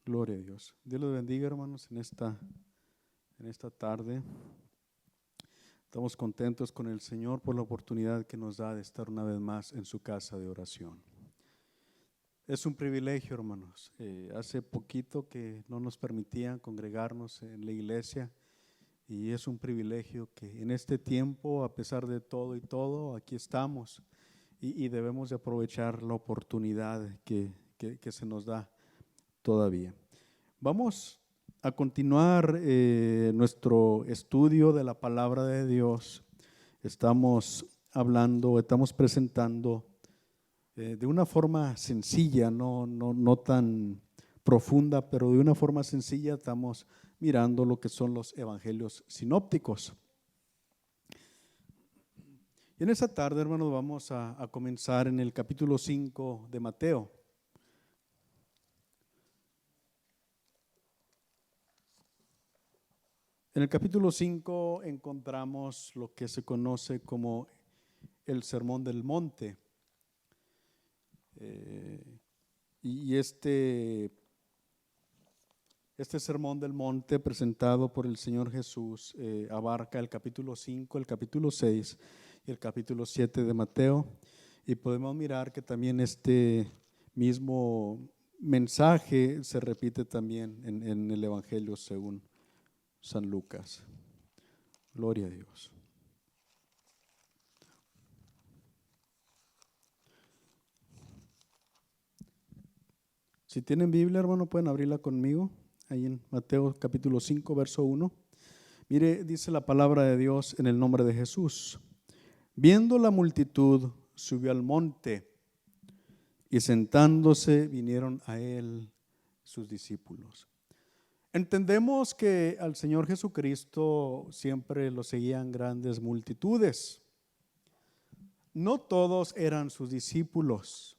Gloria a Dios. Dios los bendiga, hermanos, en esta tarde. Estamos contentos con el Señor por la oportunidad que nos da de estar una vez más en su casa de oración. Es un privilegio, hermanos. Hace poquito que no nos permitían congregarnos en la iglesia y es un privilegio que en este tiempo, a pesar de todo y todo, aquí estamos y debemos de aprovechar la oportunidad que se nos da todavía. Vamos a continuar nuestro estudio de la palabra de Dios. Estamos presentando de una forma sencilla, no tan profunda, pero de una forma sencilla estamos mirando lo que son los evangelios sinópticos. Y en esta tarde, hermanos, vamos a comenzar en el capítulo 5 de Mateo. En el capítulo 5 encontramos lo que se conoce como el Sermón del Monte. Y este Sermón del Monte presentado por el Señor Jesús abarca el capítulo 5, el capítulo 6 y el capítulo 7 de Mateo. Y podemos mirar que también este mismo mensaje se repite también en el Evangelio según San Lucas. Gloria a Dios. Si tienen Biblia, hermano, pueden abrirla conmigo, ahí en Mateo capítulo 5, verso 1. Mire, dice la palabra de Dios en el nombre de Jesús. Viendo la multitud, subió al monte y sentándose vinieron a él sus discípulos. Entendemos que al Señor Jesucristo siempre lo seguían grandes multitudes. No todos eran sus discípulos.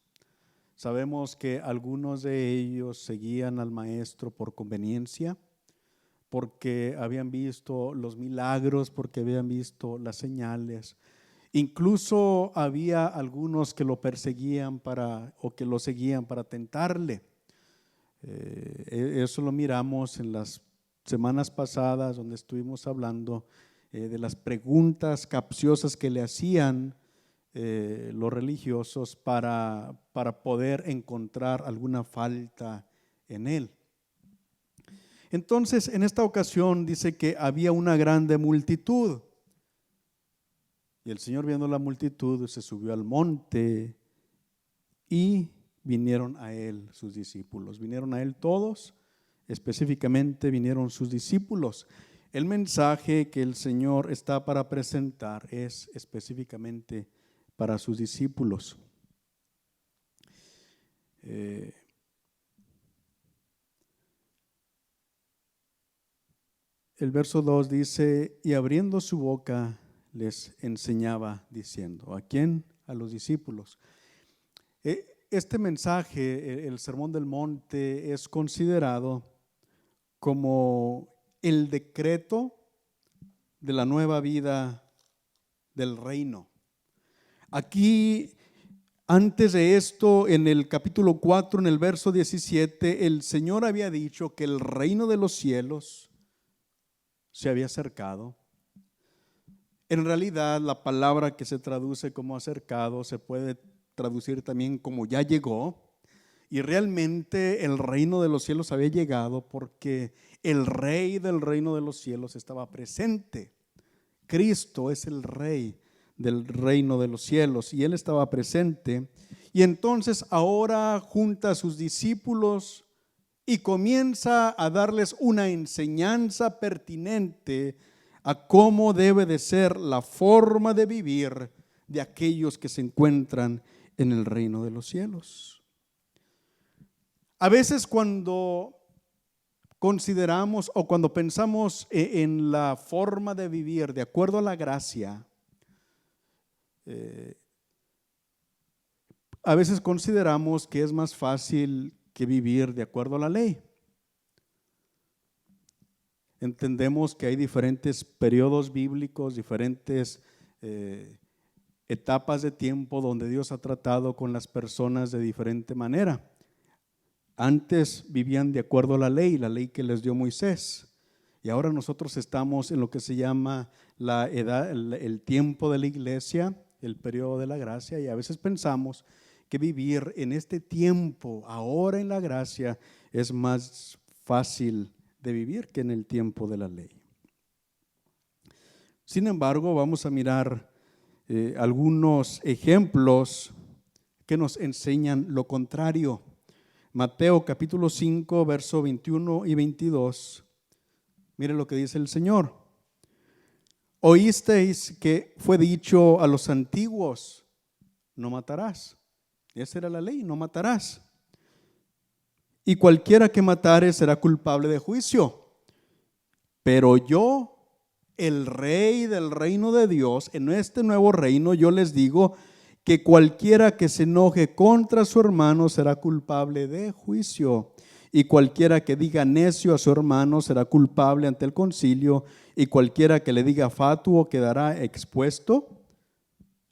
Sabemos que algunos de ellos seguían al Maestro por conveniencia, porque habían visto los milagros, porque habían visto las señales. Incluso había algunos que lo perseguían o que lo seguían para tentarle. Eso lo miramos en las semanas pasadas, donde estuvimos hablando de las preguntas capciosas que le hacían los religiosos para poder encontrar alguna falta en él. Entonces, en esta ocasión dice que había una grande multitud. Y el Señor, viendo la multitud, se subió al monte y vinieron a él sus discípulos. Vinieron a él todos, específicamente vinieron sus discípulos. El mensaje que el Señor está para presentar es específicamente para sus discípulos. El verso 2 dice, y abriendo su boca les enseñaba diciendo. ¿A quién? A los discípulos. Este mensaje, el Sermón del Monte, es considerado como el decreto de la nueva vida del reino. Aquí, antes de esto, en el capítulo 4, en el verso 17, el Señor había dicho que el reino de los cielos se había acercado. En realidad, la palabra que se traduce como acercado se puede traducir también como ya llegó. Y realmente el reino de los cielos había llegado porque el rey del reino de los cielos estaba presente. Cristo es el rey del reino de los cielos y él estaba presente. Y entonces ahora junta a sus discípulos y comienza a darles una enseñanza pertinente a cómo debe de ser la forma de vivir de aquellos que se encuentran en el reino de los cielos. A veces cuando consideramos o cuando pensamos en la forma de vivir de acuerdo a la gracia, a veces consideramos que es más fácil que vivir de acuerdo a la ley. Entendemos que hay diferentes periodos bíblicos, diferentes etapas de tiempo donde Dios ha tratado con las personas de diferente manera. Antes vivían de acuerdo a la ley que les dio Moisés. Y ahora nosotros estamos en lo que se llama la edad, el tiempo de la iglesia, el periodo de la gracia, y a veces pensamos que vivir en este tiempo, ahora en la gracia, es más fácil de vivir que en el tiempo de la ley. Sin embargo, vamos a mirar algunos ejemplos que nos enseñan lo contrario. Mateo capítulo 5, verso 21 y 22. Mire lo que dice el Señor. Oísteis que fue dicho a los antiguos, no matarás. Esa era la ley, no matarás. Y cualquiera que matare será culpable de juicio. Pero yo, el Rey del reino de Dios, en este nuevo reino, yo les digo que cualquiera que se enoje contra su hermano será culpable de juicio. Y cualquiera que diga necio a su hermano será culpable ante el concilio, y cualquiera que le diga fatuo quedará expuesto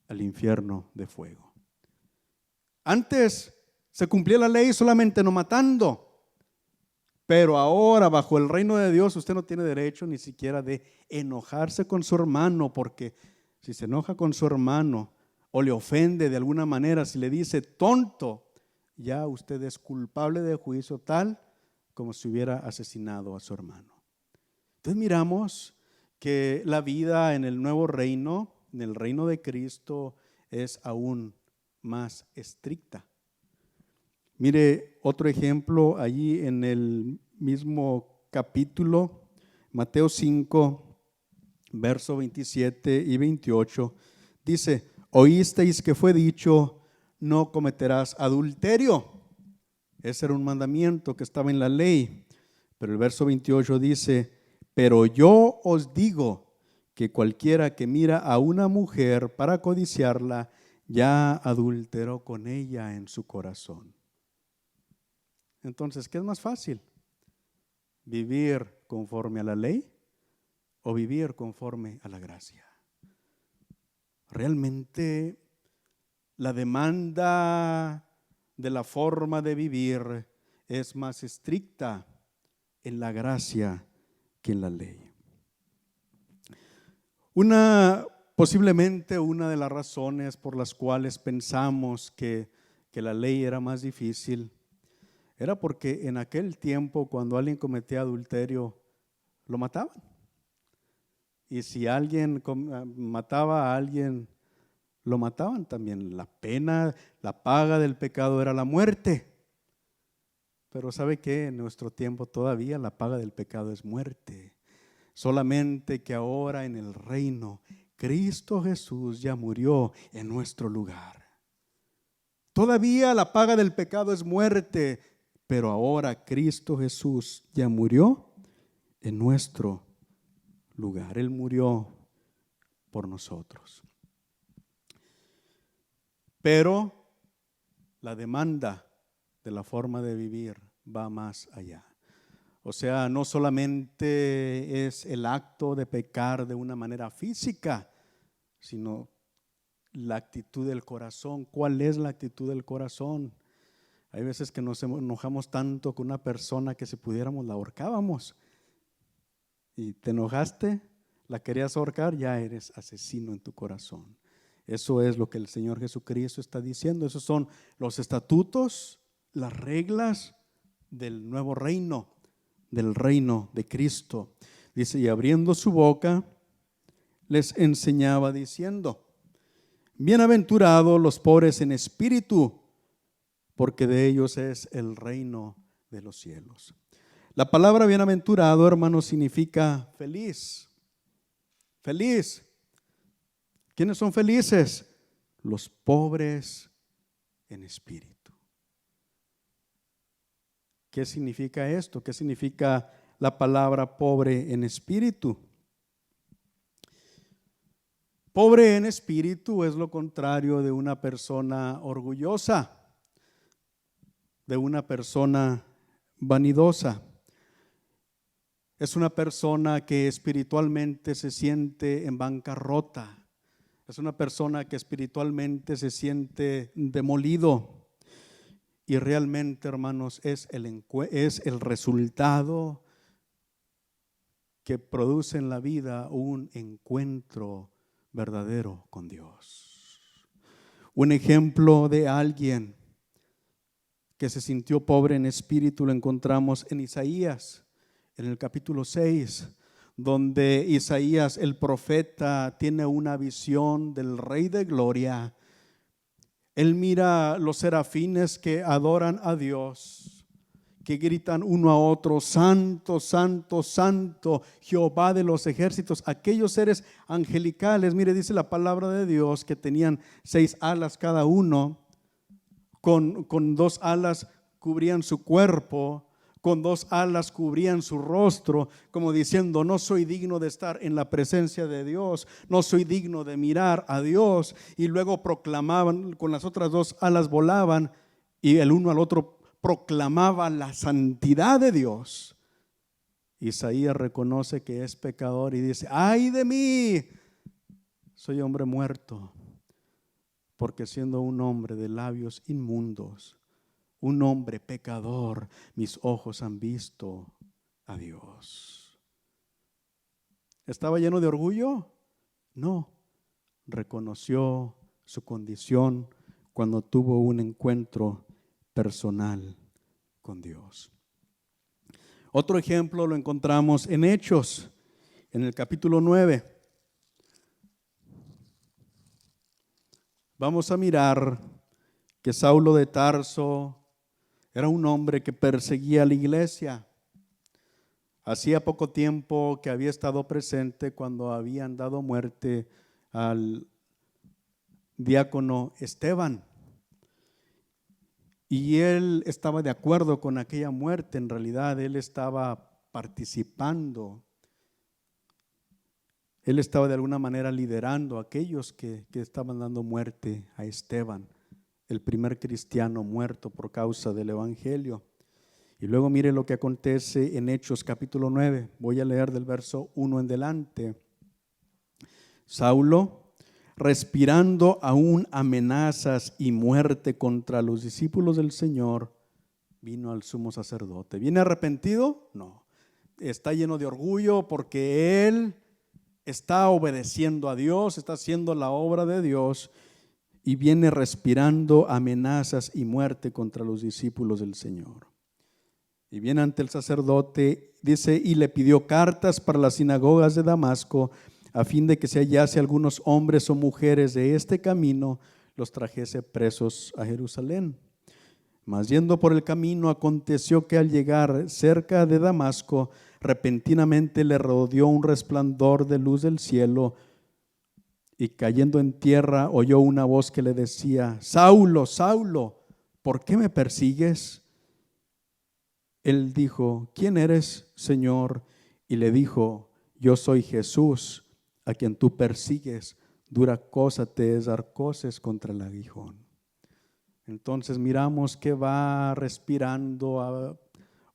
al infierno de fuego. Antes se cumplía la ley solamente no matando, pero ahora bajo el reino de Dios usted no tiene derecho ni siquiera de enojarse con su hermano, porque si se enoja con su hermano o le ofende de alguna manera, si le dice tonto, ya usted es culpable de juicio tal como si hubiera asesinado a su hermano. Entonces miramos que la vida en el nuevo reino, en el reino de Cristo, es aún más estricta. Mire otro ejemplo allí en el mismo capítulo, Mateo 5, verso 27 y 28, dice: oísteis que fue dicho, no cometerás adulterio. Ese era un mandamiento que estaba en la ley. Pero el verso 28 dice: pero yo os digo que cualquiera que mira a una mujer para codiciarla, ya adulteró con ella en su corazón. Entonces, ¿qué es más fácil? ¿Vivir conforme a la ley o vivir conforme a la gracia? Realmente la demanda de la forma de vivir es más estricta en la gracia que en la ley. Posiblemente una de las razones por las cuales pensamos que la ley era más difícil era porque en aquel tiempo, cuando alguien cometía adulterio, lo mataban. Y si alguien mataba a alguien, lo mataban también. La pena, la paga del pecado era la muerte. Pero ¿sabe qué? En nuestro tiempo todavía la paga del pecado es muerte. Solamente que ahora en el reino, Cristo Jesús ya murió en nuestro lugar. Todavía la paga del pecado es muerte, pero ahora Cristo Jesús ya murió en nuestro lugar. Él murió por nosotros. Pero la demanda de la forma de vivir va más allá. O sea, no solamente es el acto de pecar de una manera física, sino la actitud del corazón. ¿Cuál es la actitud del corazón? Hay veces que nos enojamos tanto con una persona que si pudiéramos la ahorcábamos. Y te enojaste, la querías ahorcar, ya eres asesino en tu corazón. Eso es lo que el Señor Jesucristo está diciendo. Esos son los estatutos, las reglas del nuevo reino, del reino de Cristo. Dice: y abriendo su boca les enseñaba diciendo: bienaventurados los pobres en espíritu, porque de ellos es el reino de los cielos. La palabra bienaventurado, hermano, significa feliz. Feliz. ¿Quiénes son felices? Los pobres en espíritu. ¿Qué significa esto? ¿Qué significa la palabra pobre en espíritu? Pobre en espíritu es lo contrario de una persona orgullosa, de una persona vanidosa. Es una persona que espiritualmente se siente en bancarrota. Es una persona que espiritualmente se siente demolido. Y realmente, hermanos, es el resultado que produce en la vida un encuentro verdadero con Dios. Un ejemplo de alguien que se sintió pobre en espíritu lo encontramos en Isaías, en el capítulo 6, donde Isaías el profeta tiene una visión del Rey de Gloria. Él mira los serafines que adoran a Dios, que gritan uno a otro: santo, santo, santo, Jehová de los ejércitos. Aquellos seres angelicales, mire, dice la palabra de Dios que tenían 6 alas cada uno, con 2 alas cubrían su cuerpo, con 2 alas cubrían su rostro, como diciendo: no soy digno de estar en la presencia de Dios, no soy digno de mirar a Dios. Y luego proclamaban, con las otras 2 alas volaban, y el uno al otro proclamaba la santidad de Dios. Isaías reconoce que es pecador y dice: ¡ay de mí! Soy hombre muerto, porque siendo un hombre de labios inmundos, un hombre pecador, mis ojos han visto a Dios. ¿Estaba lleno de orgullo? No. Reconoció su condición cuando tuvo un encuentro personal con Dios. Otro ejemplo lo encontramos en Hechos, en el capítulo 9. Vamos a mirar que Saulo de Tarso era un hombre que perseguía a la iglesia. Hacía poco tiempo que había estado presente cuando habían dado muerte al diácono Esteban. Y él estaba de acuerdo con aquella muerte. En realidad él estaba participando. Él estaba de alguna manera liderando a aquellos que estaban dando muerte a Esteban, el primer cristiano muerto por causa del evangelio. Y luego mire lo que acontece en Hechos capítulo 9. Voy a leer del verso 1 en delante. Saulo, respirando aún amenazas y muerte contra los discípulos del Señor, vino al sumo sacerdote. ¿Viene arrepentido? No. Está lleno de orgullo porque él está obedeciendo a Dios, está haciendo la obra de Dios y viene respirando amenazas y muerte contra los discípulos del Señor. Y viene ante el sacerdote, dice, y le pidió cartas para las sinagogas de Damasco, a fin de que se hallase algunos hombres o mujeres de este camino, los trajese presos a Jerusalén. Mas yendo por el camino, aconteció que al llegar cerca de Damasco, repentinamente le rodeó un resplandor de luz del cielo, y cayendo en tierra oyó una voz que le decía: Saulo, Saulo, ¿por qué me persigues? Él dijo: ¿quién eres, Señor? Y le dijo: yo soy Jesús, a quien tú persigues. Dura cosa te es dar coces contra el aguijón. Entonces miramos que va respirando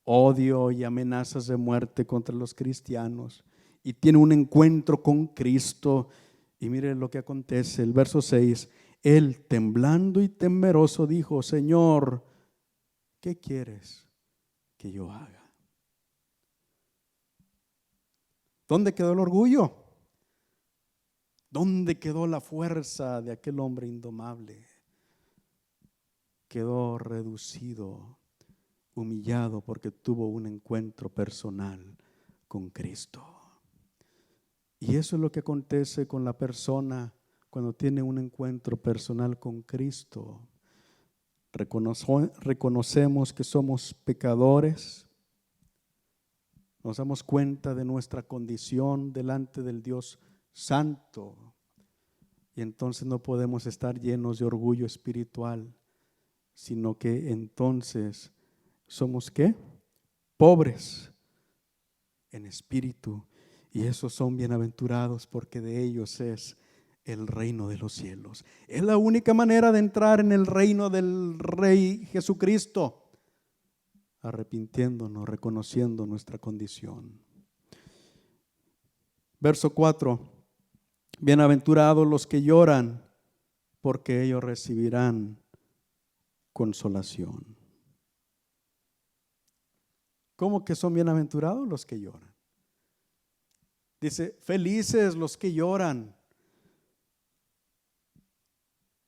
odio y amenazas de muerte contra los cristianos, y tiene un encuentro con Cristo. Y mire lo que acontece, el verso 6. Él, temblando y temeroso, dijo: Señor, ¿qué quieres que yo haga? ¿Dónde quedó el orgullo? ¿Dónde quedó la fuerza de aquel hombre indomable? Quedó reducido, humillado, porque tuvo un encuentro personal con Cristo. Y eso es lo que acontece con la persona cuando tiene un encuentro personal con Cristo. Reconocemos que somos pecadores, nos damos cuenta de nuestra condición delante del Dios Santo, y entonces no podemos estar llenos de orgullo espiritual, sino que entonces somos ¿qué? Pobres en espíritu, y esos son bienaventurados, porque de ellos es el reino de los cielos. Es la única manera de entrar en el reino del Rey Jesucristo, arrepintiéndonos, reconociendo nuestra condición. Verso 4: bienaventurados los que lloran, porque ellos recibirán consolación. ¿Cómo que son bienaventurados los que lloran? Dice, felices los que lloran.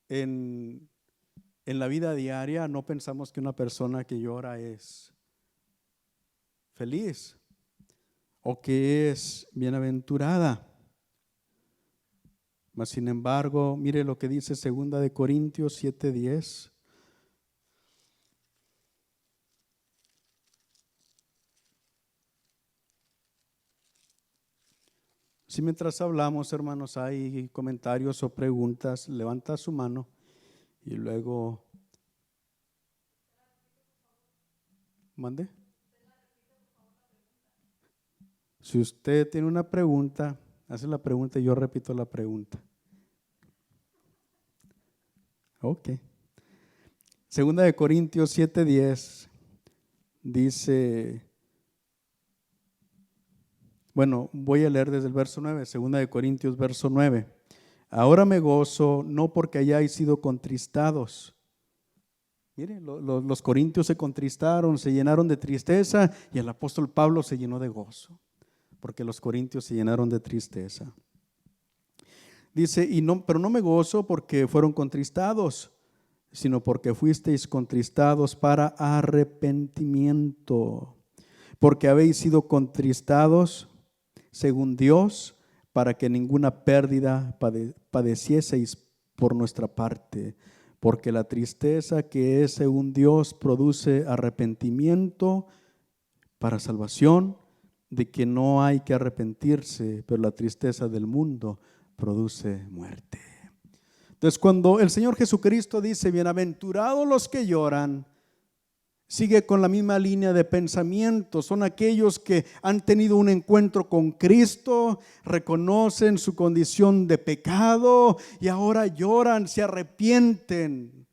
En la vida diaria no pensamos que una persona que llora es feliz o que es bienaventurada. Mas sin embargo, mire lo que dice 2 Corintios 7:10. Si mientras hablamos, hermanos, hay comentarios o preguntas, levanta su mano y luego mande. Si usted tiene una pregunta, hace la pregunta y yo repito la pregunta. Ok. 2 Corintios 7:10 dice, bueno, voy a leer desde el verso 9, 2 Corintios verso 9. Ahora me gozo no porque hayáis sido contristados. Miren, los corintios se contristaron, se llenaron de tristeza y el apóstol Pablo se llenó de gozo, porque los corintios se llenaron de tristeza. Dice, pero no me gozo porque fueron contristados, sino porque fuisteis contristados para arrepentimiento, porque habéis sido contristados según Dios, para que ninguna pérdida padecieseis por nuestra parte, porque la tristeza que es según Dios produce arrepentimiento para salvación, de que no hay que arrepentirse, pero la tristeza del mundo produce muerte. Entonces, cuando el Señor Jesucristo dice, bienaventurados los que lloran, sigue con la misma línea de pensamiento. Son aquellos que han tenido un encuentro con Cristo, reconocen su condición de pecado y ahora lloran, se arrepienten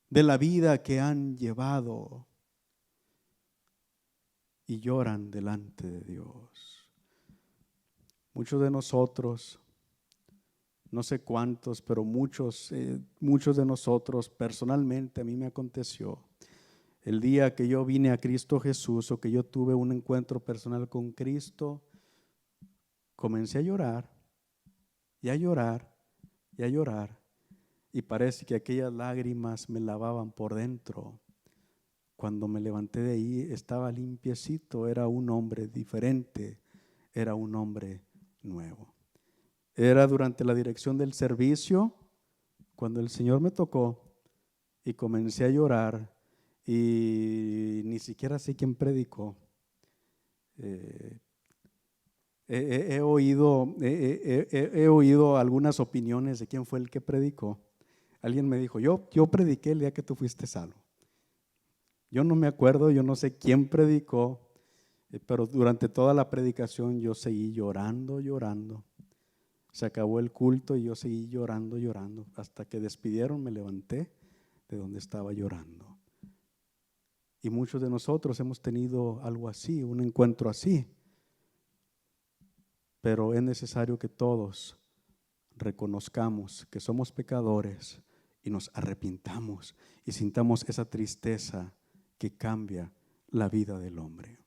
de la vida que han llevado y lloran delante de Dios. Muchos de nosotros, no sé cuántos, pero muchos de nosotros, personalmente a mí me aconteció, el día que yo vine a Cristo Jesús o que yo tuve un encuentro personal con Cristo, comencé a llorar y a llorar y a llorar, y parece que aquellas lágrimas me lavaban por dentro. Cuando me levanté de ahí estaba limpiecito, era un hombre diferente, era un hombre nuevo. Era durante la dirección del servicio cuando el Señor me tocó y comencé a llorar y ni siquiera sé quién predicó. He oído algunas opiniones de quién fue el que predicó. Alguien me dijo, yo prediqué el día que tú fuiste salvo. Yo no me acuerdo, yo no sé quién predicó, pero durante toda la predicación yo seguí llorando. Se acabó el culto y yo seguí llorando. Hasta que despidieron me levanté de donde estaba llorando. Y muchos de nosotros hemos tenido algo así, un encuentro así. Pero es necesario que todos reconozcamos que somos pecadores y nos arrepintamos y sintamos esa tristeza que cambia la vida del hombre.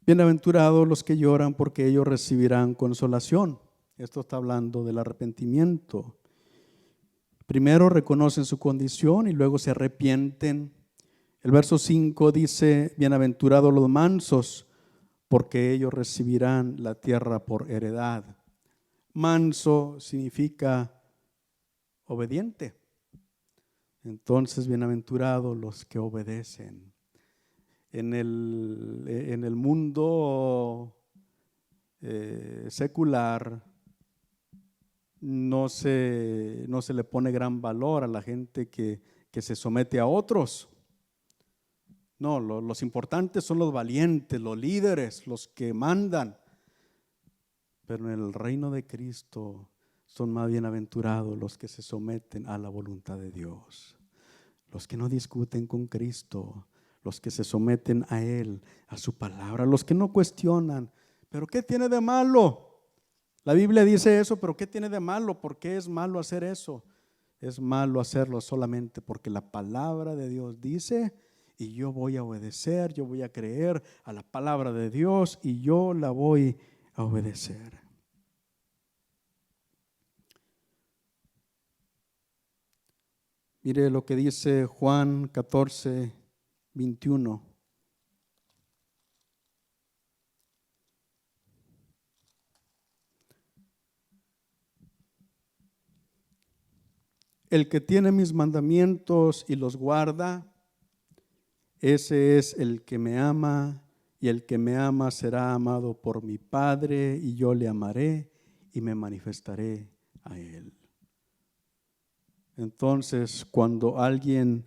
Bienaventurados los que lloran, porque ellos recibirán consolación. Esto está hablando del arrepentimiento. Primero reconocen su condición y luego se arrepienten. El verso 5 dice, bienaventurados los mansos, porque ellos recibirán la tierra por heredad. Manso significa obediente. Entonces, bienaventurados los que obedecen. En el mundo secular no se le pone gran valor a la gente que se somete a otros. No, los importantes son los valientes, los líderes, los que mandan. Pero en el reino de Cristo son más bienaventurados los que se someten a la voluntad de Dios, los que no discuten con Cristo, los que se someten a Él, a su palabra, los que no cuestionan. ¿Pero qué tiene de malo? La Biblia dice eso, pero ¿qué tiene de malo? ¿Por qué es malo hacer eso? Es malo hacerlo solamente porque la palabra de Dios dice y yo voy a obedecer, yo voy a creer a la palabra de Dios y yo la voy a obedecer. Mire lo que dice Juan 14, 21. El que tiene mis mandamientos y los guarda, ese es el que me ama, y el que me ama será amado por mi Padre, y yo le amaré y me manifestaré a él. Entonces, cuando alguien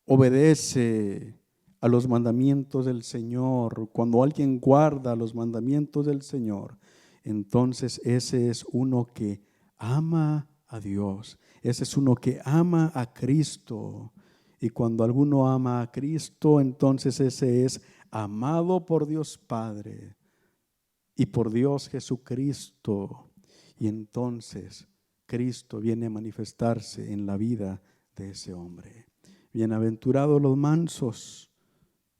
obedece a los mandamientos del Señor, cuando alguien guarda los mandamientos del Señor, entonces ese es uno que ama a Dios, ese es uno que ama a Cristo. Y cuando alguno ama a Cristo, entonces ese es amado por Dios Padre y por Dios Jesucristo. Y entonces Cristo viene a manifestarse en la vida de ese hombre. Bienaventurados los mansos,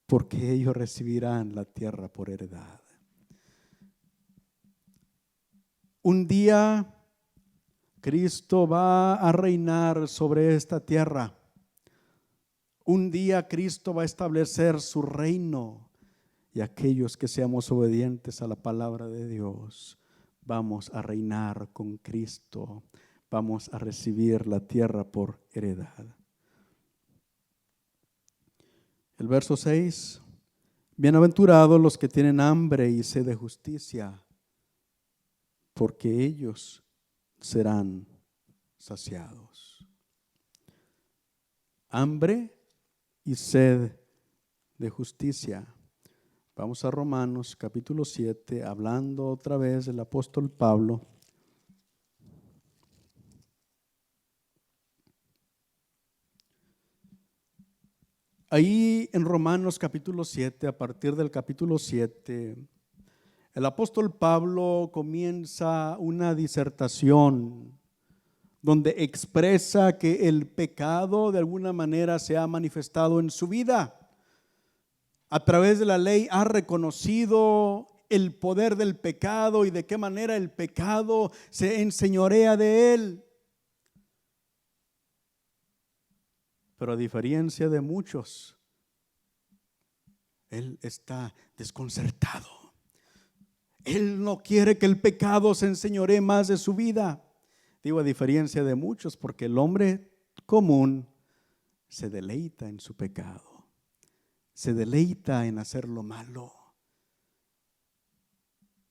porque ellos recibirán la tierra por heredad. Un día Cristo va a reinar sobre esta tierra. Un día Cristo va a establecer su reino y aquellos que seamos obedientes a la palabra de Dios, vamos a reinar con Cristo, vamos a recibir la tierra por heredad. El verso 6, bienaventurados los que tienen hambre y sed de justicia, porque ellos serán saciados. Hambre y sed de justicia. Vamos a Romanos capítulo 7, hablando otra vez del apóstol Pablo. Ahí en Romanos capítulo 7, a partir del capítulo 7, el apóstol Pablo comienza una disertación donde expresa que el pecado de alguna manera se ha manifestado en su vida. A través de la ley ha reconocido el poder del pecado y de qué manera el pecado se enseñorea de él. Pero a diferencia de muchos, él está desconcertado. Él no quiere que el pecado se enseñoree más de su vida. Digo a diferencia de muchos, porque el hombre común se deleita en su pecado, se deleita en hacer lo malo,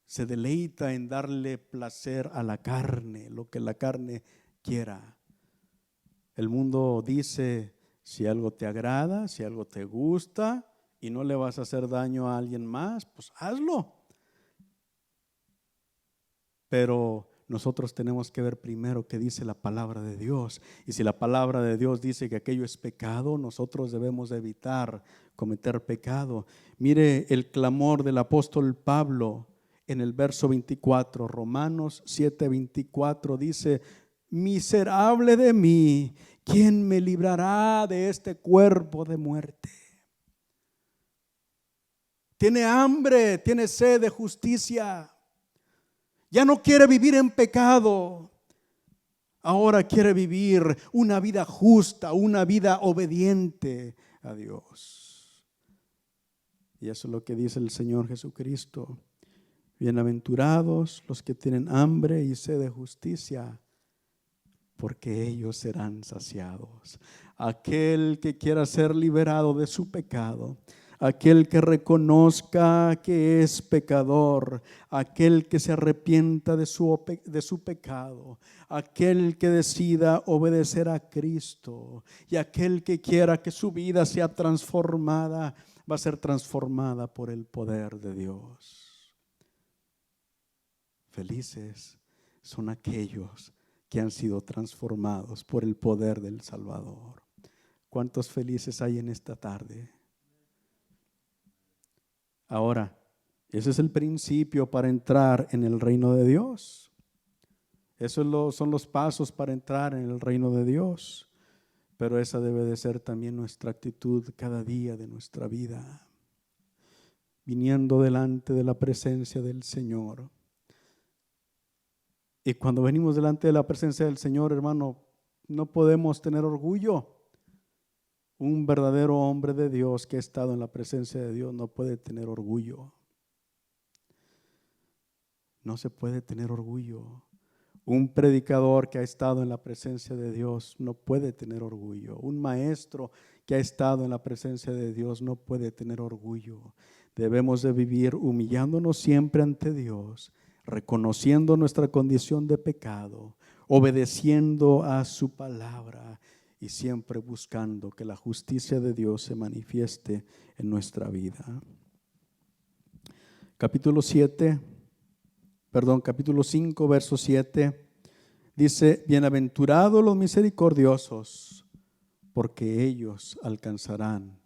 se deleita en darle placer a la carne, lo que la carne quiera. El mundo dice, si algo te agrada, si algo te gusta y no le vas a hacer daño a alguien más, pues hazlo. Pero nosotros tenemos que ver primero qué dice la palabra de Dios. Y si la palabra de Dios dice que aquello es pecado, nosotros debemos evitar cometer pecado. Mire el clamor del apóstol Pablo en el verso 24, Romanos 7:24 dice: miserable de mí, ¿quién me librará de este cuerpo de muerte? Tiene hambre, tiene sed de justicia. Ya no quiere vivir en pecado. Ahora quiere vivir una vida justa, una vida obediente a Dios. Y eso es lo que dice el Señor Jesucristo. Bienaventurados los que tienen hambre y sed de justicia, porque ellos serán saciados. Aquel que quiera ser liberado de su pecado, aquel que reconozca que es pecador, aquel que se arrepienta de su pecado, aquel que decida obedecer a Cristo y aquel que quiera que su vida sea transformada, va a ser transformada por el poder de Dios. Felices son aquellos que han sido transformados por el poder del Salvador. ¿Cuántos felices hay en esta tarde? Ahora, ese es el principio para entrar en el reino de Dios. Son los pasos para entrar en el reino de Dios. Pero esa debe de ser también nuestra actitud cada día de nuestra vida. Viniendo delante de la presencia del Señor. Y cuando venimos delante de la presencia del Señor, hermano, no podemos tener orgullo. Un verdadero hombre de Dios que ha estado en la presencia de Dios no puede tener orgullo. No se puede tener orgullo. Un predicador que ha estado en la presencia de Dios no puede tener orgullo. Un maestro que ha estado en la presencia de Dios no puede tener orgullo. Debemos de vivir humillándonos siempre ante Dios, reconociendo nuestra condición de pecado, obedeciendo a su palabra y siempre buscando que la justicia de Dios se manifieste en nuestra vida. Capítulo 5, verso 7, dice: bienaventurados los misericordiosos, porque ellos alcanzarán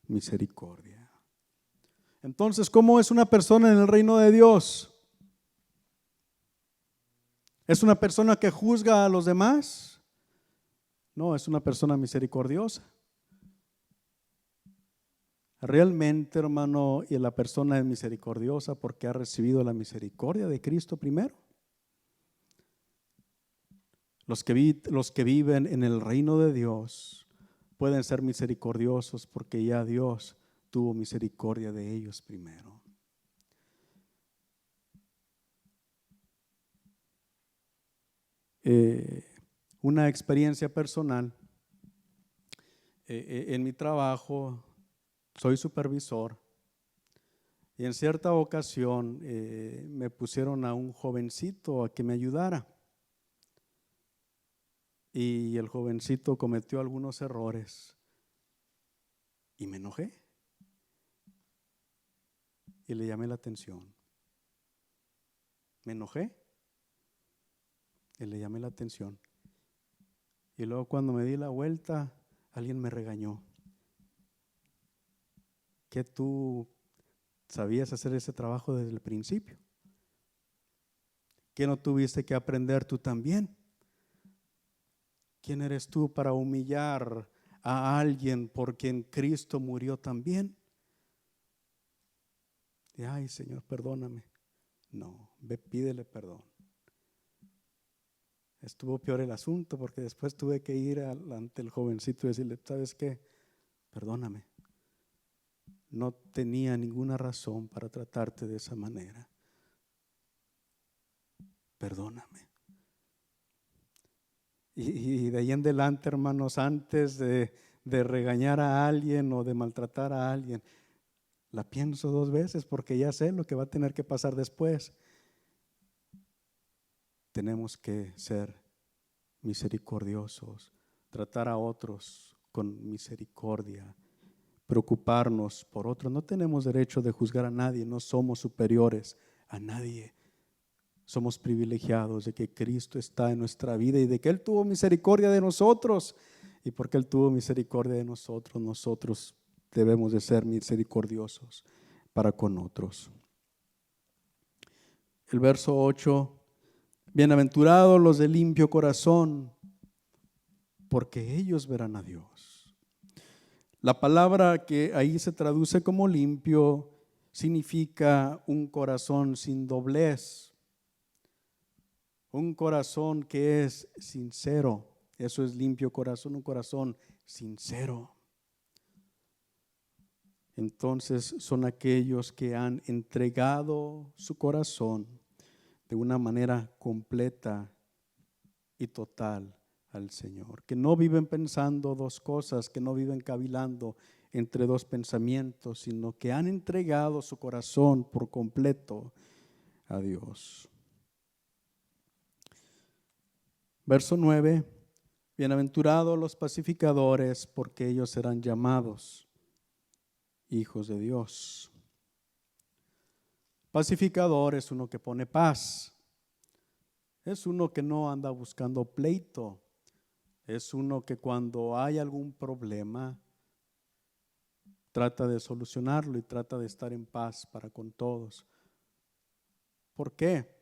misericordia. Entonces, ¿cómo es una persona en el reino de Dios? ¿Es una persona que juzga a los demás? No, es una persona misericordiosa. Realmente, hermano, y la persona es misericordiosa porque ha recibido la misericordia de Cristo primero. Los que viven en el reino de Dios pueden ser misericordiosos porque ya Dios tuvo misericordia de ellos primero. Una experiencia personal. En mi trabajo soy supervisor y en cierta ocasión me pusieron a un jovencito a que me ayudara. Y el jovencito cometió algunos errores y me enojé y le llamé la atención. Me enojé y le llamé la atención. Y luego cuando me di la vuelta, alguien me regañó. ¿Que tú sabías hacer ese trabajo desde el principio? ¿Que no tuviste que aprender tú también? ¿Quién eres tú para humillar a alguien por quien Cristo murió también? Y ay, Señor, perdóname. No, ve, pídele perdón. Estuvo peor el asunto porque después tuve que ir ante el jovencito y decirle: ¿sabes qué? Perdóname. No tenía ninguna razón para tratarte de esa manera. Perdóname. Y de ahí en adelante, hermanos, antes de regañar a alguien o de maltratar a alguien, la pienso 2 veces porque ya sé lo que va a tener que pasar después. Tenemos que ser misericordiosos, tratar a otros con misericordia, preocuparnos por otros. No tenemos derecho de juzgar a nadie, no somos superiores a nadie. Somos privilegiados de que Cristo está en nuestra vida y de que Él tuvo misericordia de nosotros. Y porque Él tuvo misericordia de nosotros, nosotros debemos de ser misericordiosos para con otros. El verso 8: bienaventurados los de limpio corazón, porque ellos verán a Dios. La palabra que ahí se traduce como limpio significa un corazón sin doblez. Un corazón que es sincero. Eso es limpio corazón, un corazón sincero. Entonces son aquellos que han entregado su corazón de una manera completa y total al Señor. Que no viven pensando 2 cosas, que no viven cavilando entre 2 pensamientos, sino que han entregado su corazón por completo a Dios. Verso 9: bienaventurados los pacificadores, porque ellos serán llamados hijos de Dios. Pacificador es uno que pone paz. Es uno que no anda buscando pleito. Es uno que cuando hay algún problema trata de solucionarlo y trata de estar en paz para con todos. ¿Por qué?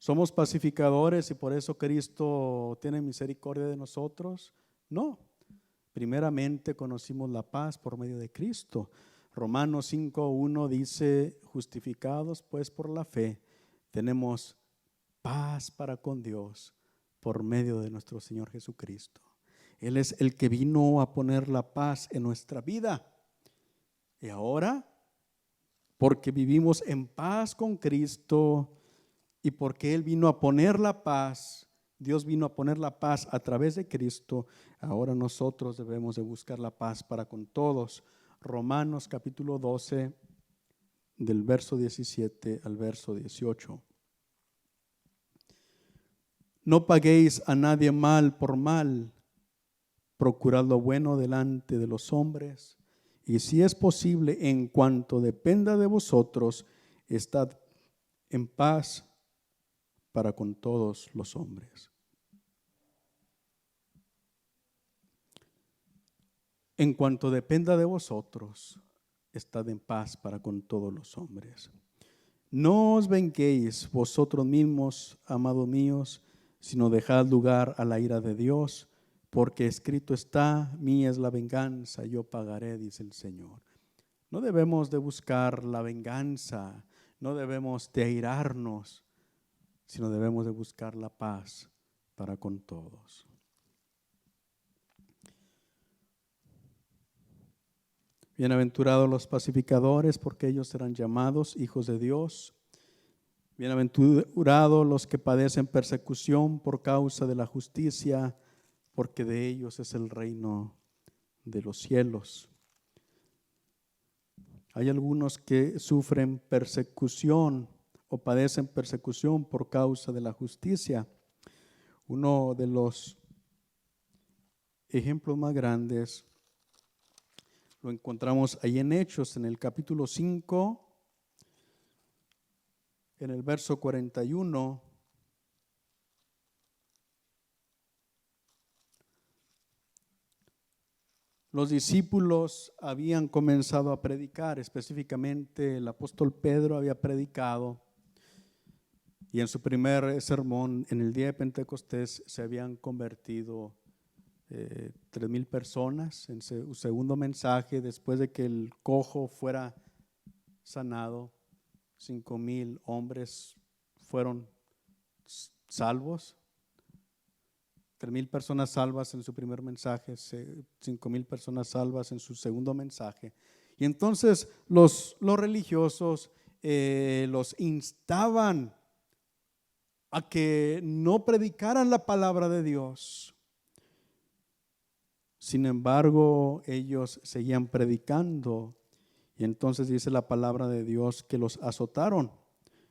¿Somos pacificadores y por eso Cristo tiene misericordia de nosotros? No. Primeramente conocimos la paz por medio de Cristo. Romanos 5:1 dice, justificados pues por la fe, tenemos paz para con Dios por medio de nuestro Señor Jesucristo. Él es el que vino a poner la paz en nuestra vida. Y ahora, porque vivimos en paz con Cristo y porque Él vino a poner la paz, Dios vino a poner la paz a través de Cristo, ahora nosotros debemos de buscar la paz para con todos. Romanos capítulo 12, del verso 17 al verso 18. No paguéis a nadie mal por mal, procurad lo bueno delante de los hombres, y si es posible, en cuanto dependa de vosotros, estad en paz para con todos los hombres. En cuanto dependa de vosotros, estad en paz para con todos los hombres. No os venguéis vosotros mismos, amados míos, sino dejad lugar a la ira de Dios, porque escrito está, mía es la venganza, yo pagaré, dice el Señor. No debemos de buscar la venganza, no debemos de airarnos, sino debemos de buscar la paz para con todos. Bienaventurados los pacificadores, porque ellos serán llamados hijos de Dios. Bienaventurados los que padecen persecución por causa de la justicia, porque de ellos es el reino de los cielos. Hay algunos que sufren persecución o padecen persecución por causa de la justicia. Uno de los ejemplos más grandes lo encontramos ahí en Hechos, en el capítulo 5, en el verso 41. Los discípulos habían comenzado a predicar, específicamente el apóstol Pedro había predicado, y en su primer sermón en el día de Pentecostés se habían convertido 3,000 personas. En su segundo mensaje, después de que el cojo fuera sanado, 5,000 hombres fueron salvos. 3,000 personas salvas en su primer mensaje, 5,000 personas salvas en su segundo mensaje. Y entonces los religiosos los instaban a que no predicaran la palabra de Dios. Sin embargo, ellos seguían predicando, y entonces dice la palabra de Dios que los azotaron.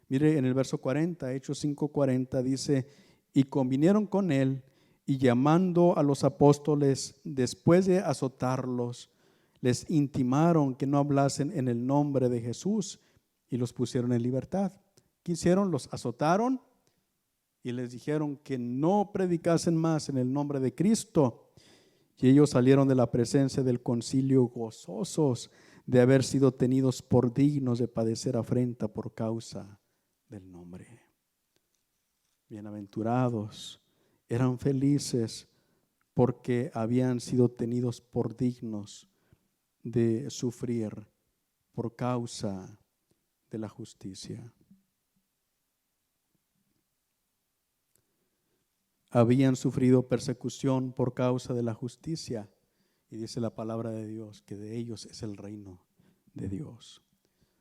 Mire en el verso 40, Hechos 5:40 dice, y convinieron con él, y llamando a los apóstoles, después de azotarlos, les intimaron que no hablasen en el nombre de Jesús, y los pusieron en libertad. ¿Qué hicieron? Los azotaron y les dijeron que no predicasen más en el nombre de Cristo. Y ellos salieron de la presencia del concilio gozosos de haber sido tenidos por dignos de padecer afrenta por causa del nombre. Bienaventurados, eran felices porque habían sido tenidos por dignos de sufrir por causa de la justicia. Habían sufrido persecución por causa de la justicia, y dice la palabra de Dios que de ellos es el reino de Dios,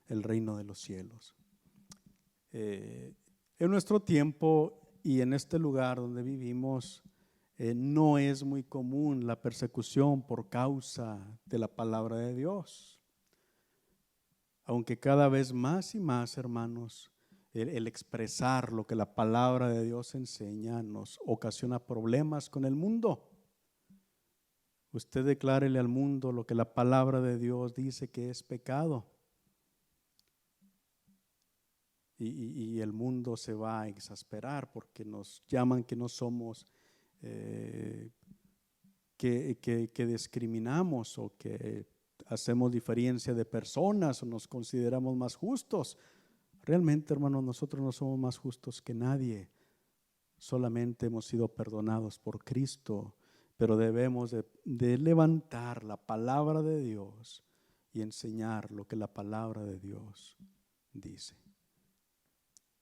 el reino de los cielos. En nuestro tiempo y en este lugar donde vivimos, no es muy común la persecución por causa de la palabra de Dios, aunque cada vez más y más, hermanos, el expresar lo que la palabra de Dios enseña nos ocasiona problemas con el mundo. Usted declárele al mundo lo que la palabra de Dios dice que es pecado, y el mundo se va a exasperar porque nos llaman que no somos, que discriminamos o que hacemos diferencia de personas o nos consideramos más justos. Realmente, hermanos, nosotros no somos más justos que nadie. Solamente hemos sido perdonados por Cristo, pero debemos de levantar la palabra de Dios y enseñar lo que la palabra de Dios dice.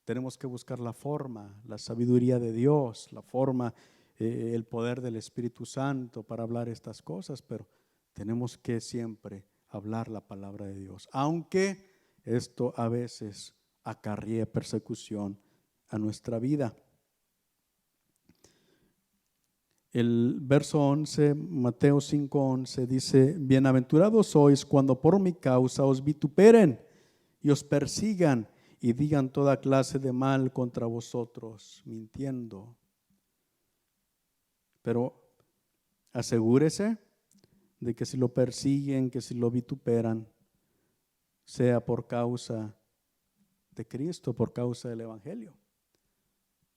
Tenemos que buscar la forma, la sabiduría de Dios, la forma, el poder del Espíritu Santo para hablar estas cosas, pero tenemos que siempre hablar la palabra de Dios, aunque esto a veces acarrie persecución a nuestra vida. El verso 11, Mateo 5:11 dice: bienaventurados sois cuando por mi causa os vituperen y os persigan y digan toda clase de mal contra vosotros, mintiendo. Pero asegúrese de que si lo persiguen, que si lo vituperan, sea por causa de Cristo, por causa del Evangelio,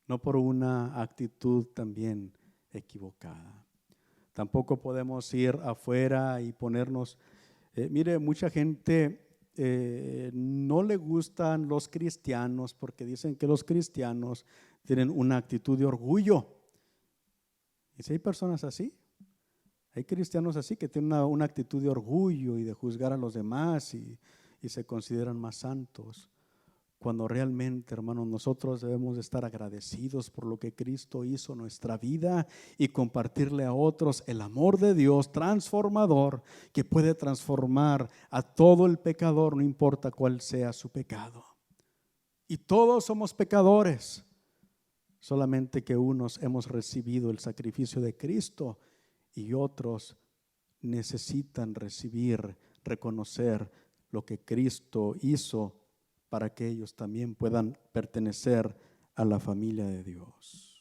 no por una actitud también equivocada. Tampoco podemos ir afuera y ponernos, mire, mucha gente no le gustan los cristianos porque dicen que los cristianos tienen una actitud de orgullo. Y si hay personas así, hay cristianos así que tienen una actitud de orgullo y de juzgar a los demás y se consideran más santos. Cuando realmente, hermanos, nosotros debemos de estar agradecidos por lo que Cristo hizo en nuestra vida y compartirle a otros el amor de Dios transformador que puede transformar a todo el pecador, no importa cuál sea su pecado. Y todos somos pecadores, solamente que unos hemos recibido el sacrificio de Cristo y otros necesitan recibir, reconocer lo que Cristo hizo para que ellos también puedan pertenecer a la familia de Dios.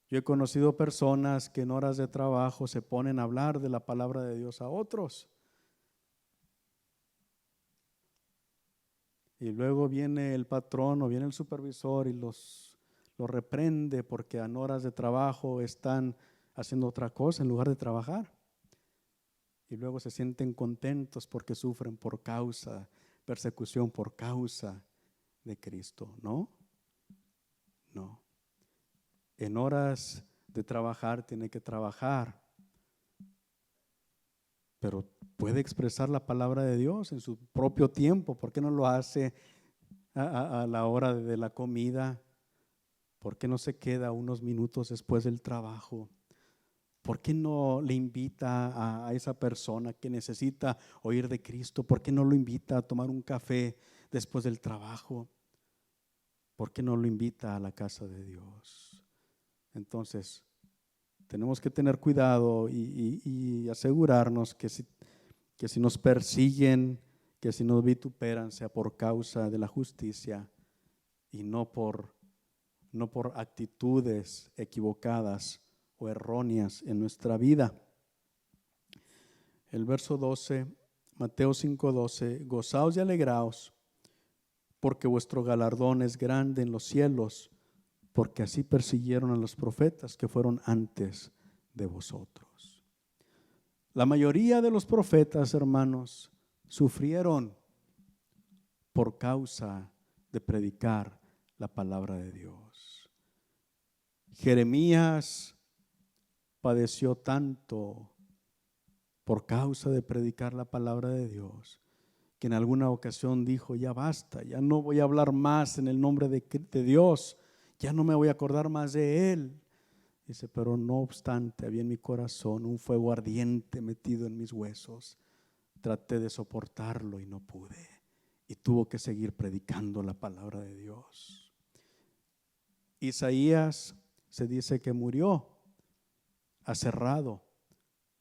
Yo he conocido personas que en horas de trabajo se ponen a hablar de la palabra de Dios a otros. Y luego viene el patrón o viene el supervisor y los reprende porque en horas de trabajo están haciendo otra cosa en lugar de trabajar. Y luego se sienten contentos porque sufren por causa, persecución por causa de Cristo. No. En horas de trabajar tiene que trabajar, pero puede expresar la palabra de Dios en su propio tiempo. ¿Por qué no lo hace a la hora de la comida? ¿Por qué no se queda unos minutos después del trabajo? ¿Por qué no le invita a esa persona que necesita oír de Cristo? ¿Por qué no lo invita a tomar un café después del trabajo? ¿Por qué no lo invita a la casa de Dios? Entonces, tenemos que tener cuidado y asegurarnos que si nos persiguen, que si nos vituperan, sea por causa de la justicia y no por actitudes equivocadas o erróneas en nuestra vida. El verso 12, Mateo 5:12: gozaos y alegraos, porque vuestro galardón es grande en los cielos, porque así persiguieron a los profetas que fueron antes de vosotros. La mayoría de los profetas, hermanos, sufrieron por causa de predicar la palabra de Dios. Jeremías padeció tanto por causa de predicar la palabra de Dios, que en alguna ocasión dijo: ya basta, ya no voy a hablar más en el nombre de Dios, ya no me voy a acordar más de Él. Dice: pero no obstante, había en mi corazón un fuego ardiente metido en mis huesos. Traté de soportarlo y no pude. Y tuvo que seguir predicando la palabra de Dios. Isaías se dice que murió aserrado,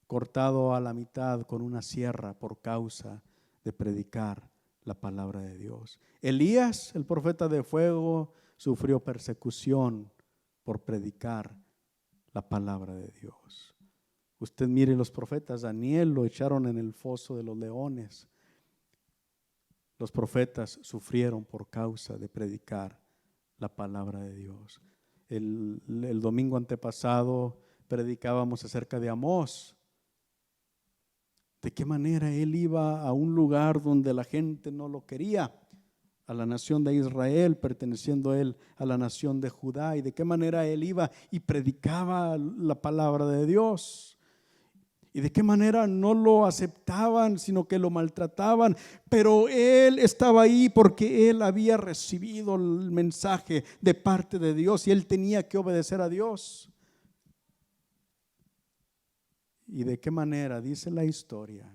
cortado a la mitad con una sierra por causa de predicar la palabra de Dios. Elías, el profeta de fuego, sufrió persecución por predicar la palabra de Dios. Usted mire los profetas. Daniel lo echaron en el foso de los leones. Los profetas sufrieron por causa de predicar la palabra de Dios. El domingo antepasado predicábamos acerca de Amós. ¿De qué manera él iba a un lugar donde la gente no lo quería? A la nación de Israel, perteneciendo él a la nación de Judá. ¿Y de qué manera él iba y predicaba la palabra de Dios? ¿Y de qué manera no lo aceptaban, sino que lo maltrataban? Pero él estaba ahí porque él había recibido el mensaje de parte de Dios y él tenía que obedecer a Dios. ¿Y de qué manera? Dice la historia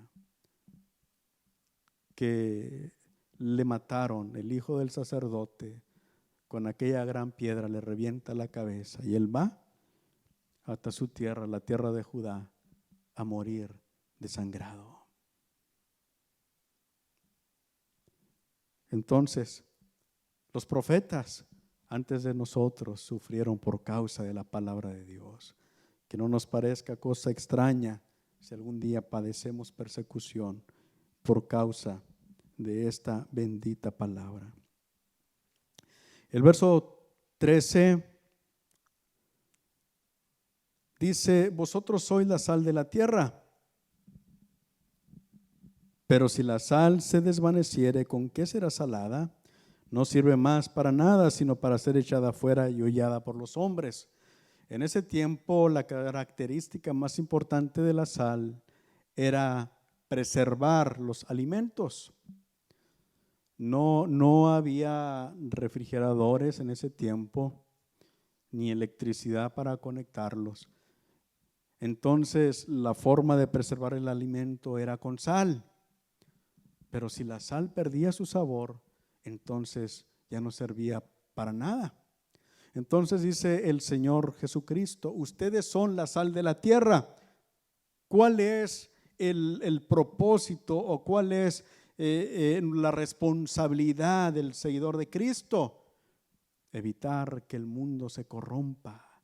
que le mataron, el hijo del sacerdote, con aquella gran piedra le revienta la cabeza y él va hasta su tierra, la tierra de Judá, a morir desangrado. Entonces, los profetas antes de nosotros sufrieron por causa de la palabra de Dios. Que no nos parezca cosa extraña si algún día padecemos persecución por causa de esta bendita palabra. El verso 13 dice: vosotros sois la sal de la tierra, pero si la sal se desvaneciere, ¿con qué será salada? No sirve más para nada, sino para ser echada fuera y hollada por los hombres. En ese tiempo, la característica más importante de la sal era preservar los alimentos. No había refrigeradores en ese tiempo, ni electricidad para conectarlos. Entonces, la forma de preservar el alimento era con sal. Pero si la sal perdía su sabor, entonces ya no servía para nada. Entonces dice el Señor Jesucristo: ustedes son la sal de la tierra. ¿Cuál es el propósito o cuál es la responsabilidad del seguidor de Cristo? Evitar que el mundo se corrompa.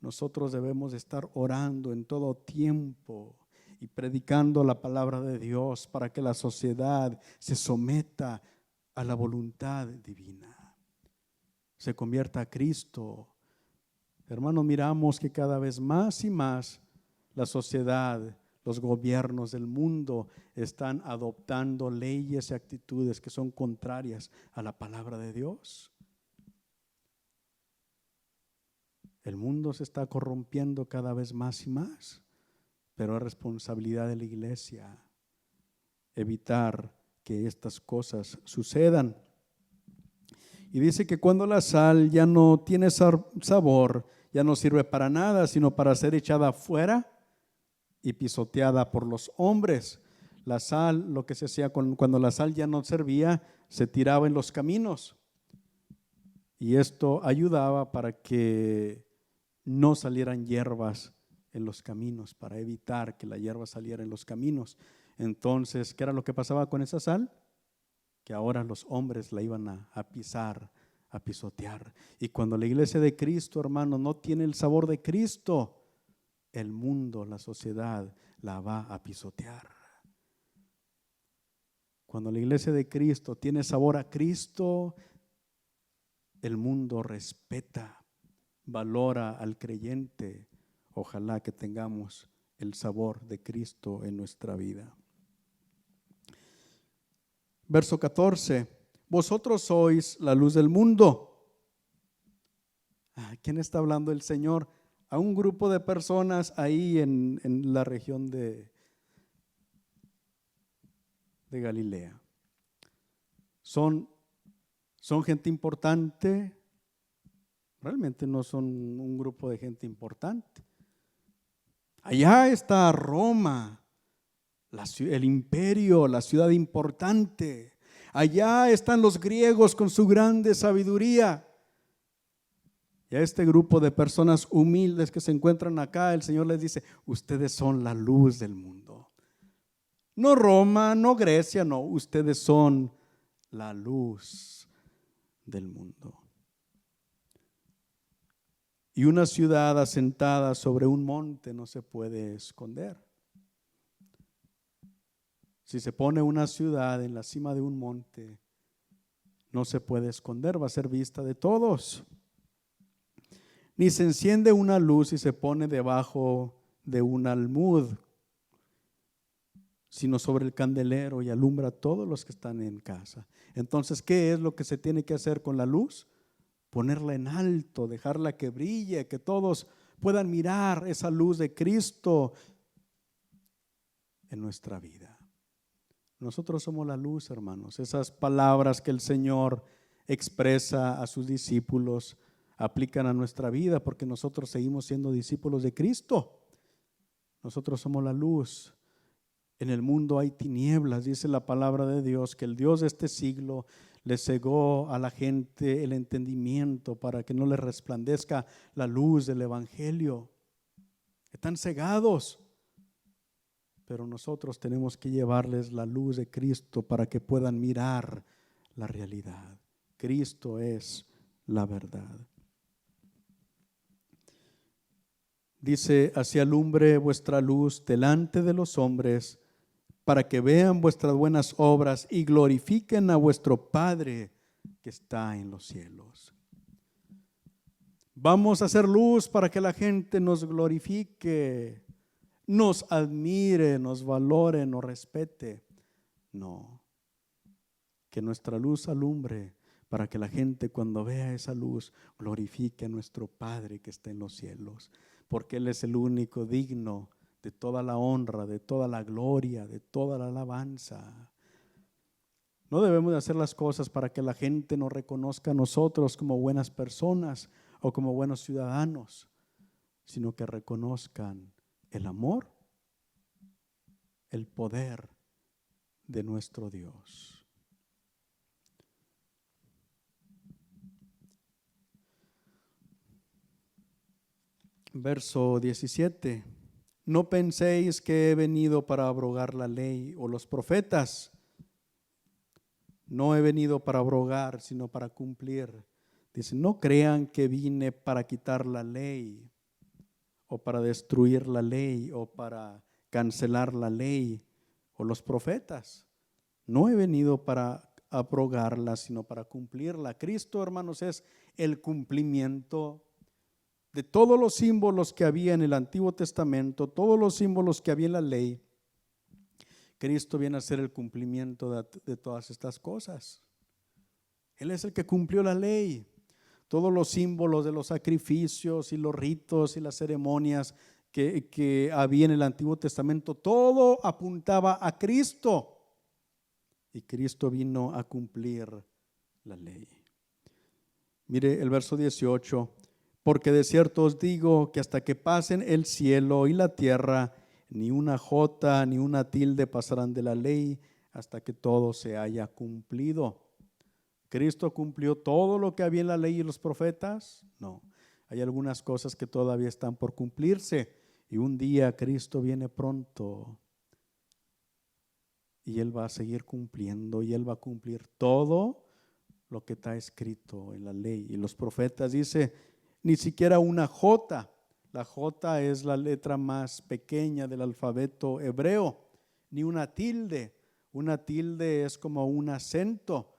Nosotros debemos estar orando en todo tiempo y predicando la palabra de Dios para que la sociedad se someta a la voluntad divina, se convierta a Cristo. Hermanos, miramos que cada vez más y más la sociedad, los gobiernos del mundo están adoptando leyes y actitudes que son contrarias a la palabra de Dios. El mundo se está corrompiendo cada vez más y más, pero es responsabilidad de la iglesia evitar que estas cosas sucedan. Y dice que cuando la sal ya no tiene sabor, ya no sirve para nada, sino para ser echada afuera y pisoteada por los hombres. La sal, lo que se hacía cuando la sal ya no servía, se tiraba en los caminos. Y esto ayudaba para que no salieran hierbas en los caminos, para evitar que la hierba saliera en los caminos. Entonces, ¿qué era lo que pasaba con esa sal? Que ahora los hombres la iban a pisar, a pisotear. Y cuando la iglesia de Cristo, hermano, no tiene el sabor de Cristo, el mundo, la sociedad, la va a pisotear. Cuando la iglesia de Cristo tiene sabor a Cristo, el mundo respeta, valora al creyente. Ojalá que tengamos el sabor de Cristo en nuestra vida. Verso 14: vosotros sois la luz del mundo. ¿A quién está hablando el Señor? A un grupo de personas ahí en la región de Galilea. Son gente importante. Realmente no son un grupo de gente importante. Allá está Roma, el imperio, la ciudad importante. Allá están los griegos con su grande sabiduría. Y a este grupo de personas humildes que se encuentran acá, el Señor les dice: ustedes son la luz del mundo. No Roma, no Grecia, no, ustedes son la luz del mundo. Y una ciudad asentada sobre un monte no se puede esconder. Si se pone una ciudad en la cima de un monte, no se puede esconder, va a ser vista de todos. Ni se enciende una luz y se pone debajo de un almud, sino sobre el candelero y alumbra a todos los que están en casa. Entonces, ¿qué es lo que se tiene que hacer con la luz? Ponerla en alto, dejarla que brille, que todos puedan mirar esa luz de Cristo en nuestra vida. Nosotros somos la luz, hermanos. Esas palabras que el Señor expresa a sus discípulos aplican a nuestra vida porque nosotros seguimos siendo discípulos de Cristo. Nosotros somos la luz. En el mundo hay tinieblas, dice la palabra de Dios, que el Dios de este siglo le cegó a la gente el entendimiento para que no les resplandezca la luz del Evangelio. Están cegados. Pero nosotros tenemos que llevarles la luz de Cristo para que puedan mirar la realidad. Cristo es la verdad. Dice, así alumbre vuestra luz delante de los hombres, para que vean vuestras buenas obras y glorifiquen a vuestro Padre que está en los cielos. Vamos a hacer luz para que la gente nos glorifique, nos admire, nos valore, nos respete. No, que nuestra luz alumbre para que la gente cuando vea esa luz glorifique a nuestro Padre que está en los cielos, porque Él es el único digno de toda la honra, de toda la gloria, de toda la alabanza. No debemos de hacer las cosas para que la gente nos reconozca a nosotros como buenas personas o como buenos ciudadanos, sino que reconozcan el amor, el poder de nuestro Dios. Verso 17. No penséis que he venido para abrogar la ley o los profetas. No he venido para abrogar, sino para cumplir. Dice, no crean que vine para quitar la ley o para destruir la ley o para cancelar la ley o los profetas. No he venido para abrogarla, sino para cumplirla. Cristo, hermanos, es el cumplimiento de todos los símbolos que había en el Antiguo Testamento, todos los símbolos que había en la ley. Cristo viene a ser el cumplimiento de todas estas cosas. Él es el que cumplió la ley. Todos los símbolos de los sacrificios y los ritos y las ceremonias que había en el Antiguo Testamento, todo apuntaba a Cristo. Y Cristo vino a cumplir la ley. Mire el verso 18. Porque de cierto os digo que hasta que pasen el cielo y la tierra, ni una jota ni una tilde pasarán de la ley hasta que todo se haya cumplido. ¿Cristo cumplió todo lo que había en la ley y los profetas? No, hay algunas cosas que todavía están por cumplirse y un día Cristo viene pronto y Él va a seguir cumpliendo y Él va a cumplir todo lo que está escrito en la ley y los profetas. Dice, ni siquiera una jota. La jota es la letra más pequeña del alfabeto hebreo. Ni una tilde. Una tilde es como un acento.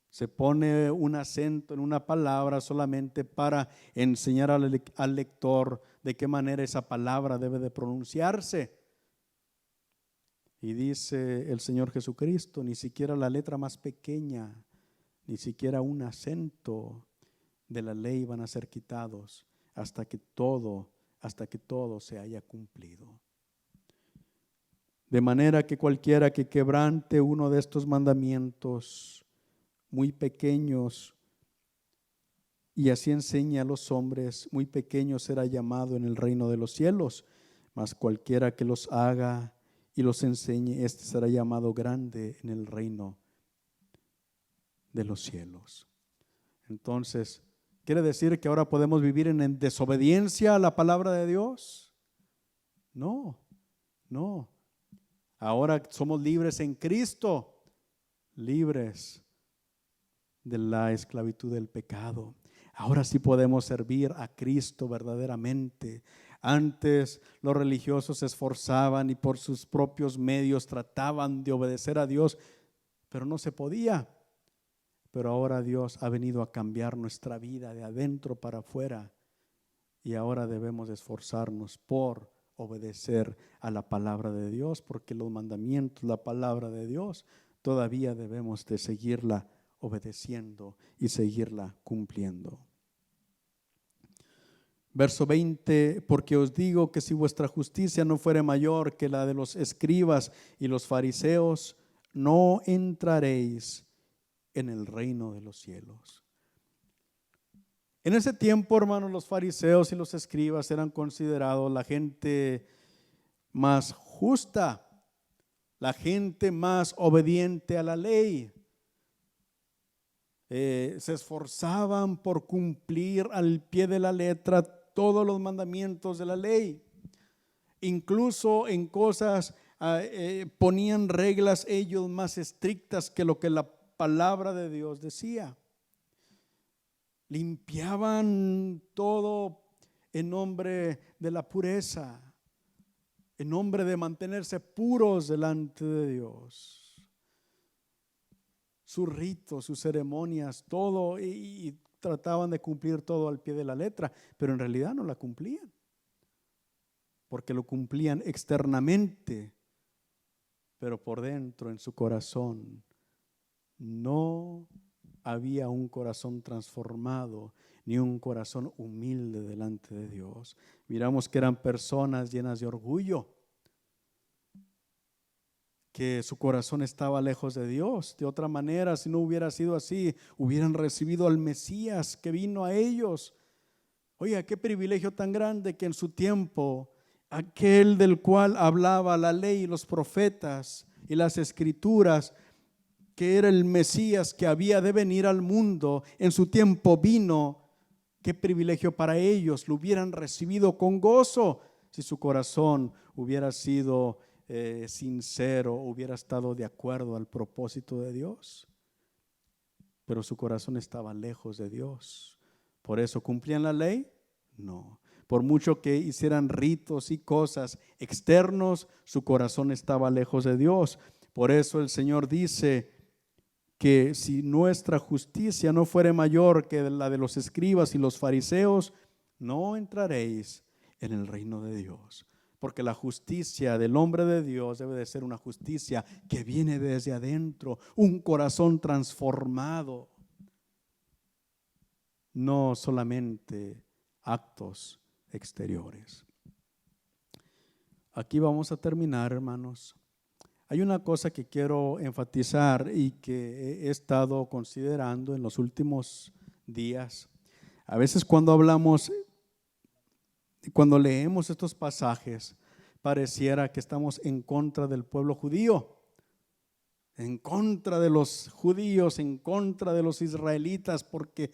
Se pone un acento en una palabra solamente para enseñar al lector de qué manera esa palabra debe de pronunciarse. Y dice el Señor Jesucristo, ni siquiera la letra más pequeña, ni siquiera un acento de la ley van a ser quitados hasta que todo se haya cumplido. De manera que cualquiera que quebrante uno de estos mandamientos muy pequeños y así enseñe a los hombres, muy pequeño será llamado en el reino de los cielos, mas cualquiera que los haga y los enseñe, este será llamado grande en el reino de los cielos. Entonces, ¿quiere decir que ahora podemos vivir en desobediencia a la palabra de Dios? No. Ahora somos libres en Cristo, libres de la esclavitud del pecado. Ahora sí podemos servir a Cristo verdaderamente. Antes los religiosos se esforzaban y por sus propios medios trataban de obedecer a Dios, pero no se podía. Pero ahora Dios ha venido a cambiar nuestra vida de adentro para afuera y ahora debemos esforzarnos por obedecer a la palabra de Dios, porque los mandamientos, la palabra de Dios, todavía debemos de seguirla obedeciendo y seguirla cumpliendo. Verso 20, porque os digo que si vuestra justicia no fuere mayor que la de los escribas y los fariseos, no entraréis en el reino de los cielos. En ese tiempo, hermanos, los fariseos y los escribas eran considerados la gente más justa, la gente más obediente a la ley. Se esforzaban por cumplir al pie de la letra todos los mandamientos de la ley. Incluso en cosas ponían reglas ellos más estrictas que lo que la palabra de Dios decía. Limpiaban todo en nombre de la pureza, en nombre de mantenerse puros delante de Dios. Sus ritos, sus ceremonias, todo, y trataban de cumplir todo al pie de la letra, pero en realidad no la cumplían, porque lo cumplían externamente, pero por dentro, en su corazón, no había un corazón transformado, ni un corazón humilde delante de Dios. Miramos que eran personas llenas de orgullo, que su corazón estaba lejos de Dios. De otra manera, si no hubiera sido así, hubieran recibido al Mesías que vino a ellos. Oiga, qué privilegio tan grande que en su tiempo, aquel del cual hablaba la ley y los profetas y las escrituras, que era el Mesías que había de venir al mundo, en su tiempo vino. Qué privilegio para ellos, lo hubieran recibido con gozo si su corazón hubiera sido sincero, hubiera estado de acuerdo al propósito de Dios. Pero su corazón estaba lejos de Dios. ¿Por eso cumplían la ley? No. Por mucho que hicieran ritos y cosas externos, su corazón estaba lejos de Dios. Por eso el Señor dice que si nuestra justicia no fuere mayor que la de los escribas y los fariseos, no entraréis en el reino de Dios. Porque la justicia del hombre de Dios debe de ser una justicia que viene desde adentro, un corazón transformado, no solamente actos exteriores. Aquí vamos a terminar, hermanos. Hay una cosa que quiero enfatizar y que he estado considerando en los últimos días. A veces cuando hablamos, cuando leemos estos pasajes, pareciera que estamos en contra del pueblo judío, en contra de los judíos, en contra de los israelitas, porque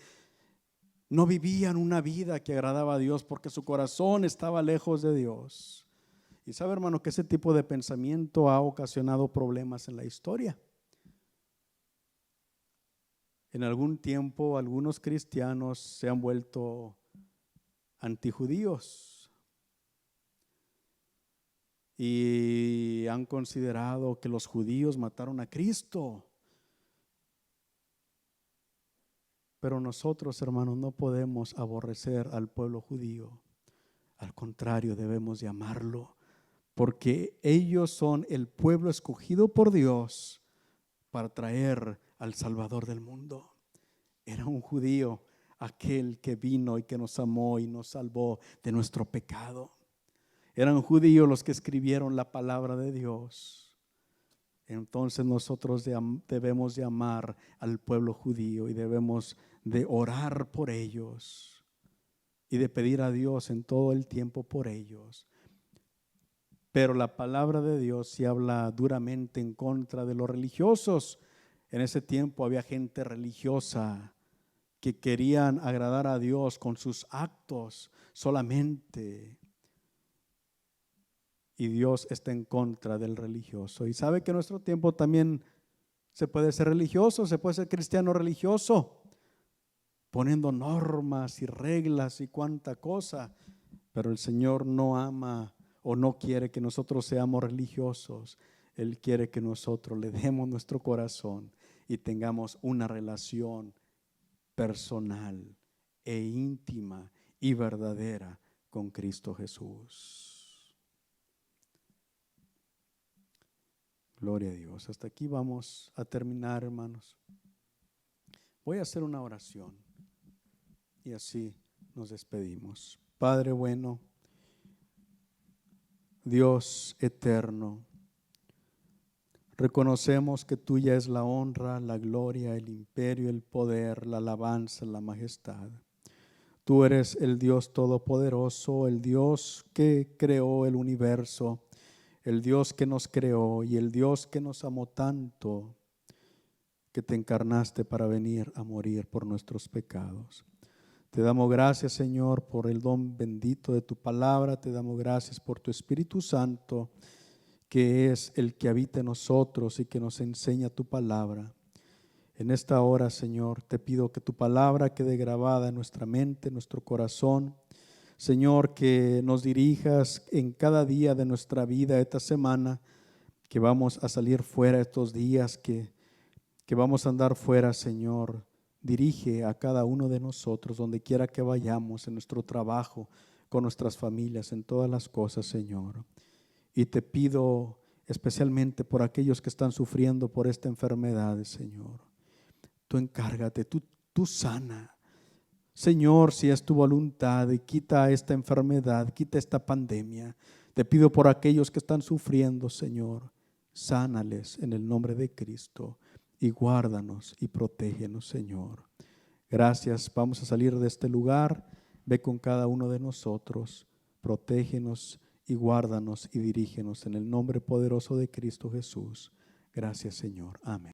no vivían una vida que agradaba a Dios, porque su corazón estaba lejos de Dios. Y sabe, hermano, que ese tipo de pensamiento ha ocasionado problemas en la historia. En algún tiempo algunos cristianos se han vuelto antijudíos y han considerado que los judíos mataron a Cristo. Pero nosotros, hermanos, no podemos aborrecer al pueblo judío. Al contrario, debemos de amarlo, porque ellos son el pueblo escogido por Dios para traer al Salvador del mundo. Era un judío aquel que vino y que nos amó y nos salvó de nuestro pecado. Eran judíos los que escribieron la palabra de Dios. Entonces nosotros debemos de amar al pueblo judío y debemos de orar por ellos y de pedir a Dios en todo el tiempo por ellos. Pero la palabra de Dios sí habla duramente en contra de los religiosos. En ese tiempo había gente religiosa que querían agradar a Dios con sus actos solamente. Y Dios está en contra del religioso. Y sabe que en nuestro tiempo también se puede ser religioso, se puede ser cristiano religioso, poniendo normas y reglas y cuánta cosa. Pero el Señor no ama o no quiere que nosotros seamos religiosos. Él quiere que nosotros le demos nuestro corazón y tengamos una relación personal e íntima y verdadera con Cristo Jesús. Gloria a Dios. Hasta aquí vamos a terminar, hermanos. Voy a hacer una oración y así nos despedimos. Padre bueno, Dios eterno, reconocemos que tuya es la honra, la gloria, el imperio, el poder, la alabanza, la majestad. Tú eres el Dios todopoderoso, el Dios que creó el universo, el Dios que nos creó y el Dios que nos amó tanto que te encarnaste para venir a morir por nuestros pecados. Te damos gracias, Señor, por el don bendito de tu palabra. Te damos gracias por tu Espíritu Santo, que es el que habita en nosotros y que nos enseña tu palabra. En esta hora, Señor, te pido que tu palabra quede grabada en nuestra mente, en nuestro corazón. Señor, que nos dirijas en cada día de nuestra vida esta semana, que vamos a salir fuera estos días, que vamos a andar fuera, Señor. Dirige a cada uno de nosotros, donde quiera que vayamos, en nuestro trabajo, con nuestras familias, en todas las cosas, Señor. Y te pido especialmente por aquellos que están sufriendo por esta enfermedad, Señor. Tú encárgate, tú sana. Señor, si es tu voluntad, quita esta enfermedad, quita esta pandemia. Te pido por aquellos que están sufriendo, Señor, sánales en el nombre de Cristo y guárdanos y protégenos, Señor. Gracias, vamos a salir de este lugar. Ve con cada uno de nosotros, protégenos y guárdanos y dirígenos en el nombre poderoso de Cristo Jesús. Gracias, Señor. Amén.